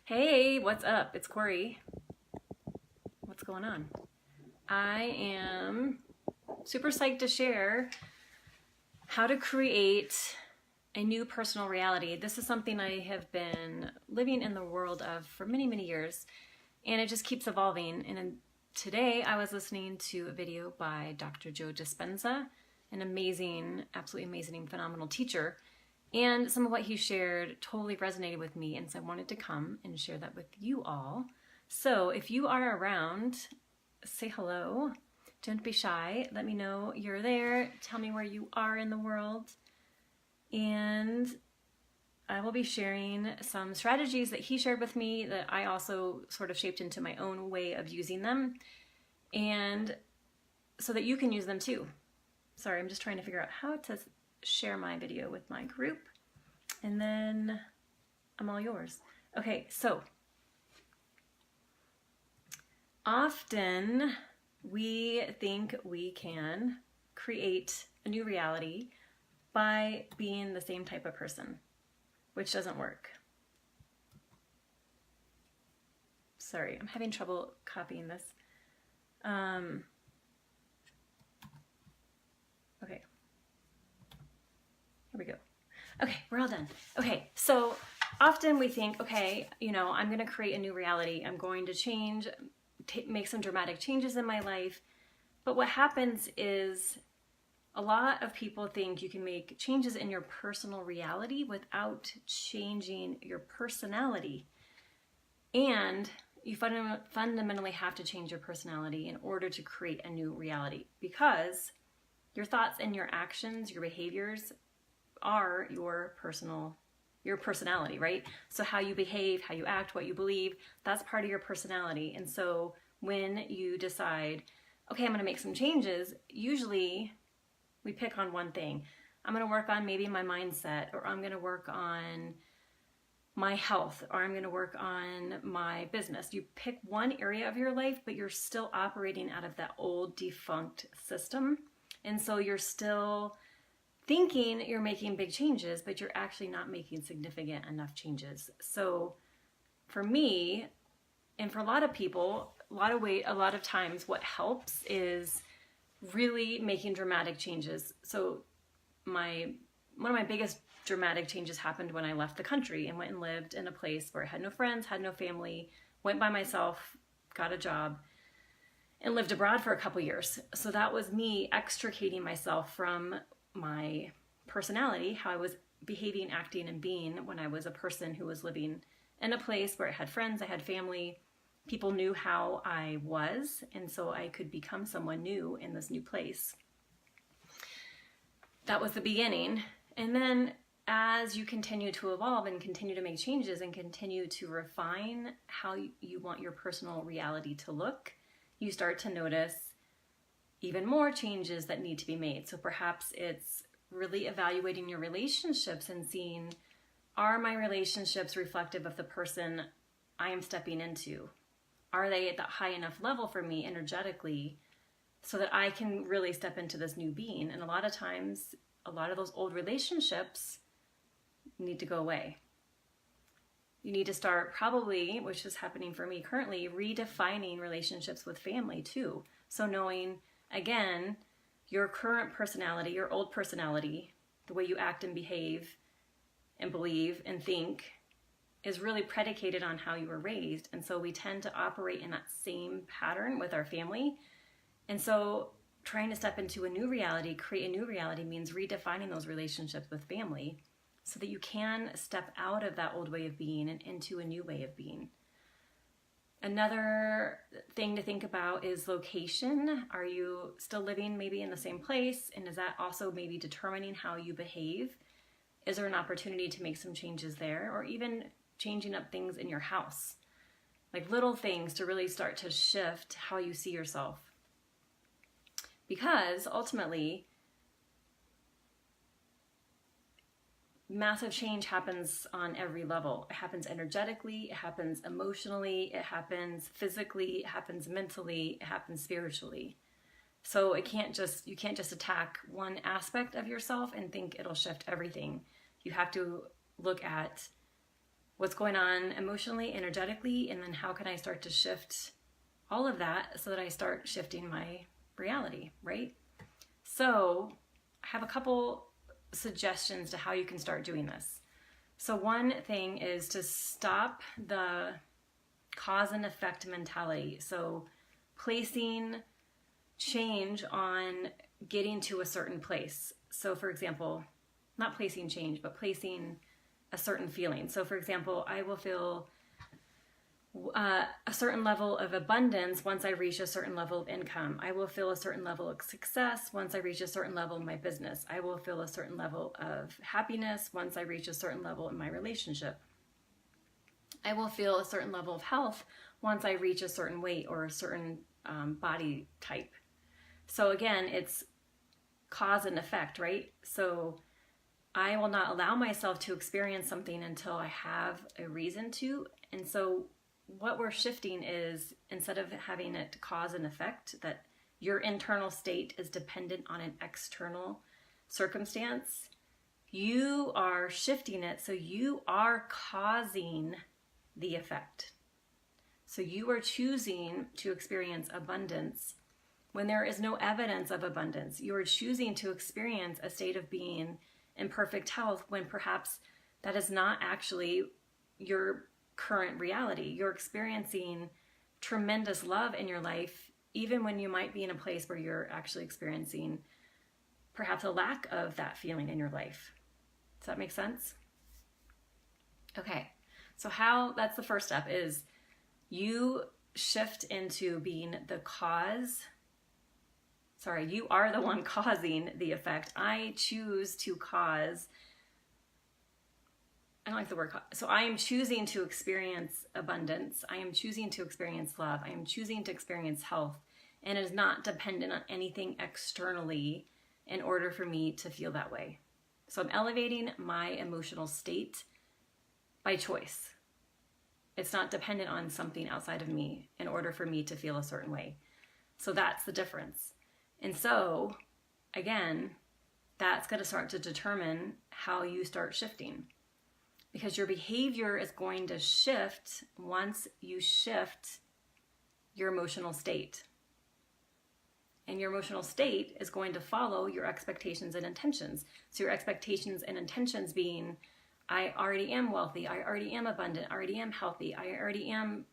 Hey, what's up? It's Corey. What's going on? I am super psyched to share how to create a new personal reality. This is something I have been living in the world of for many, many years, and it just keeps evolving. And today I was listening to a video by Dr. Joe Dispenza, an amazing, absolutely amazing, phenomenal teacher. And some of what he shared totally resonated with me, and so I wanted to come and share that with you all. So if you are around, say hello. Don't be shy. Let me know you're there. Tell me where you are in the world. And I will be sharing some strategies that he shared with me that I also sort of shaped into my own way of using them, and so that you can use them too. Sorry, I'm just trying to figure out how to share my video with my group, and then I'm all yours. Okay, so often we think we can create a new reality by being the same type of person, which doesn't work. Sorry, I'm having trouble copying this. Okay. Here we go. Okay, we're all done. Okay, so often we think, okay, I'm going to create a new reality. I'm going to change, make some dramatic changes in my life. But what happens is a lot of people think you can make changes in your personal reality without changing your personality. And you fundamentally have to change your personality in order to create a new reality, because your thoughts and your actions, your behaviors are your personality, right? So how you behave, how you act, what you believe, that's part of your personality. And so when you decide, okay, I'm going to make some changes, usually we pick on one thing. I'm going to work on maybe my mindset, or I'm going to work on my health, or I'm going to work on my business. You pick one area of your life, but you're still operating out of that old defunct system. And so you're still thinking you're making big changes, but you're actually not making significant enough changes. So for me, and for a lot of people, a lot of times what helps is really making dramatic changes. So one of my biggest dramatic changes happened when I left the country and went and lived in a place where I had no friends, had no family, went by myself, got a job, and lived abroad for a couple years. So that was me extricating myself from my personality, how I was behaving, acting, and being when I was a person who was living in a place where I had friends, I had family, people knew how I was, and so I could become someone new in this new place. That was the beginning. And then as you continue to evolve and continue to make changes and continue to refine how you want your personal reality to look, you start to notice even more changes that need to be made. So perhaps it's really evaluating your relationships and seeing, are my relationships reflective of the person I am stepping into? Are they at that high enough level for me energetically so that I can really step into this new being? And a lot of times, a lot of those old relationships need to go away. You need to start probably, which is happening for me currently, redefining relationships with family too. So knowing, again, your current personality, your old personality, the way you act and behave and believe and think is really predicated on how you were raised. And so we tend to operate in that same pattern with our family. And so trying to step into a new reality, create a new reality, means redefining those relationships with family so that you can step out of that old way of being and into a new way of being. Another thing to think about is location. Are you still living maybe in the same place? And is that also maybe determining how you behave? Is there an opportunity to make some changes there? Or even changing up things in your house, like little things to really start to shift how you see yourself. Because ultimately, massive change happens on every level. It happens energetically, it happens emotionally, it happens physically, it happens mentally, it happens spiritually. So you can't just attack one aspect of yourself and think it'll shift everything. You have to look at what's going on emotionally, energetically, and then how can I start to shift all of that so that I start shifting my reality, right? So I have a couple suggestions to how you can start doing this. So one thing is to stop the cause and effect mentality. So placing change on getting to a certain place. So for example, not placing change, but placing a certain feeling. So for example, I will feel a certain level of abundance once I reach a certain level of income. I will feel a certain level of success once I reach a certain level in my business. I will feel a certain level of happiness once I reach a certain level in my relationship. I will feel a certain level of health once I reach a certain weight or a certain body type. So again, it's cause and effect, right? So I will not allow myself to experience something until I have a reason to. And so what we're shifting is, instead of having it cause and effect, that your internal state is dependent on an external circumstance, you are shifting it so you are causing the effect. So you are choosing to experience abundance when there is no evidence of abundance. You are choosing to experience a state of being in perfect health when perhaps that is not actually your current reality. You're experiencing tremendous love in your life, even when you might be in a place where you're actually experiencing perhaps a lack of that feeling in your life. Does that make sense? Okay, so that's the first step, is you shift into being the cause. Sorry, you are the one causing the effect. I choose to cause. I don't like the word cause. So I am choosing to experience abundance. I am choosing to experience love. I am choosing to experience health. And it is not dependent on anything externally in order for me to feel that way. So I'm elevating my emotional state by choice. It's not dependent on something outside of me in order for me to feel a certain way. So that's the difference. And so, again, that's going to start to determine how you start shifting. Because your behavior is going to shift once you shift your emotional state. And your emotional state is going to follow your expectations and intentions. So your expectations and intentions being, I already am wealthy, I already am abundant, I already am healthy, I already am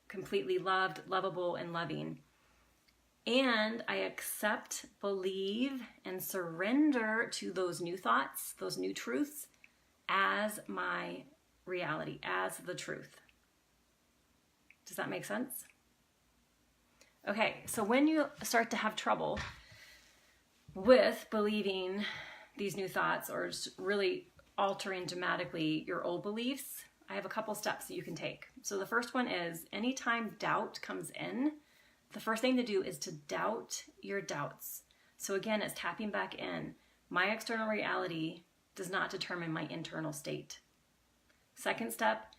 completely loved, lovable, and loving. And I accept, believe, and surrender to those new thoughts, those new truths, as my reality, as the truth. Does that make sense? Okay, so when you start to have trouble with believing these new thoughts or really altering dramatically your old beliefs, I have a couple steps that you can take. So the first one is, anytime doubt comes in, the first thing to do is to doubt your doubts. So again, it's tapping back in. My external reality does not determine my internal state. Second step,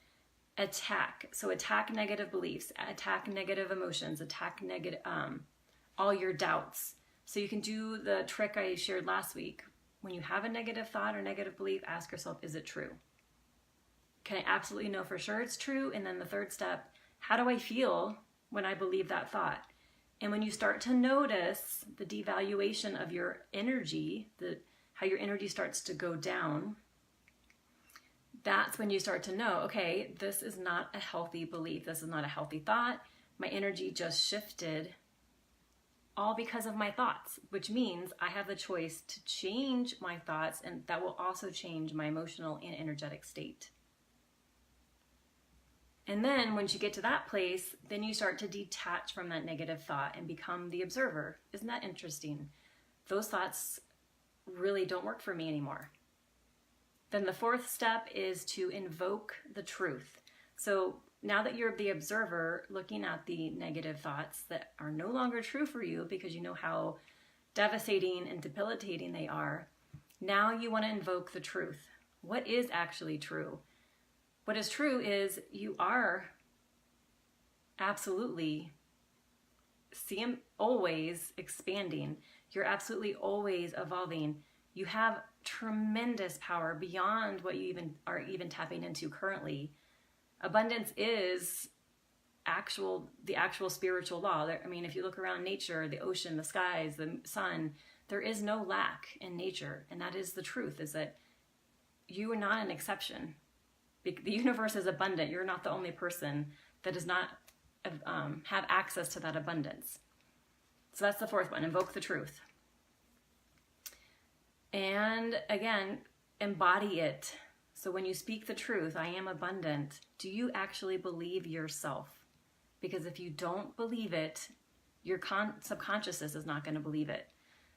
attack. So attack negative beliefs, attack negative emotions, attack all your doubts. So you can do the trick I shared last week. When you have a negative thought or negative belief, ask yourself, is it true? Can I absolutely know for sure it's true? And then the third step, how do I feel when I believe that thought? And when you start to notice the devaluation of your energy, how your energy starts to go down, that's when you start to know, okay, this is not a healthy belief. This is not a healthy thought. My energy just shifted, all because of my thoughts, which means I have the choice to change my thoughts, and that will also change my emotional and energetic state. And then once you get to that place, then you start to detach from that negative thought and become the observer. Isn't that interesting? Those thoughts really don't work for me anymore. Then the fourth step is to invoke the truth. So now that you're the observer looking at the negative thoughts that are no longer true for you because you know how devastating and debilitating they are, now you want to invoke the truth. What is actually true? What is true is you are absolutely always expanding. You're absolutely always evolving. You have tremendous power beyond what you are even tapping into currently. Abundance is the actual spiritual law. I mean, if you look around nature, the ocean, the skies, the sun, there is no lack in nature. And that is the truth, is that you are not an exception. The universe is abundant. You're not the only person that does not have access to that abundance. So that's the fourth one, invoke the truth. And again, embody it. So when you speak the truth, I am abundant, do you actually believe yourself? Because if you don't believe it, your subconsciousness is not going to believe it.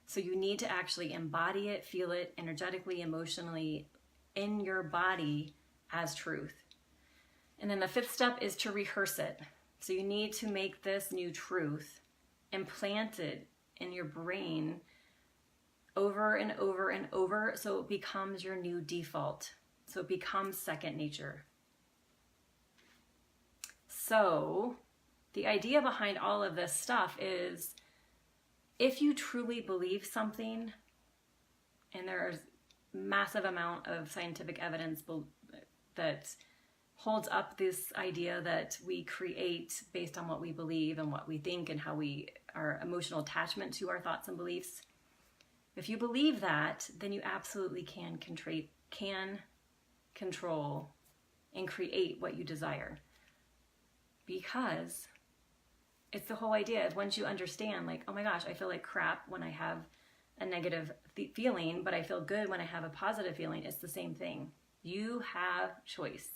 So you need to actually embody it, feel it energetically, emotionally in your body as truth. And then the fifth step is to rehearse it. So you need to make this new truth implanted in your brain over and over and over, so it becomes your new default. So it becomes second nature. So the idea behind all of this stuff is, if you truly believe something, and there's massive amount of scientific evidence that holds up this idea that we create based on what we believe and what we think and how our emotional attachment to our thoughts and beliefs. If you believe that, then you absolutely can control and create what you desire. Because it's the whole idea of, once you understand, like, oh my gosh, I feel like crap when I have a negative feeling, but I feel good when I have a positive feeling. It's the same thing. You have choice.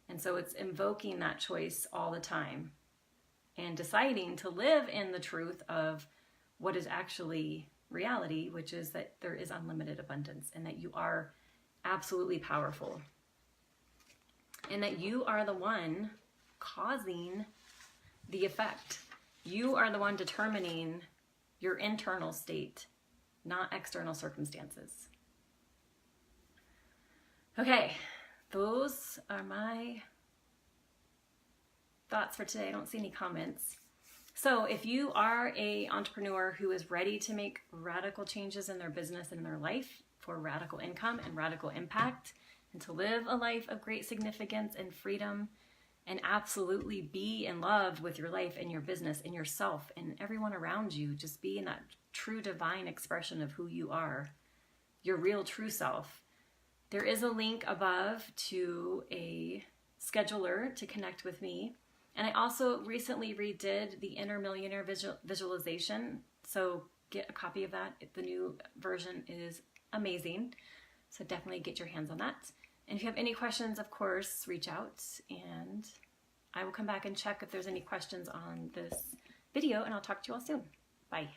And so it's invoking that choice all the time and deciding to live in the truth of what is actually reality, which is that there is unlimited abundance and that you are absolutely powerful and that you are the one causing the effect. You are the one determining your internal state, not external circumstances. Okay, those are my thoughts for today. I don't see any comments. So if you are an entrepreneur who is ready to make radical changes in their business and in their life for radical income and radical impact, and to live a life of great significance and freedom, and absolutely be in love with your life and your business and yourself and everyone around you, just be in that true divine expression of who you are, your real true self, there is a link above to a scheduler to connect with me. And I also recently redid the inner millionaire visualization. So get a copy of that. The new version is amazing. So definitely get your hands on that. And if you have any questions, of course, reach out and I will come back and check if there's any questions on this video, and I'll talk to you all soon. Bye.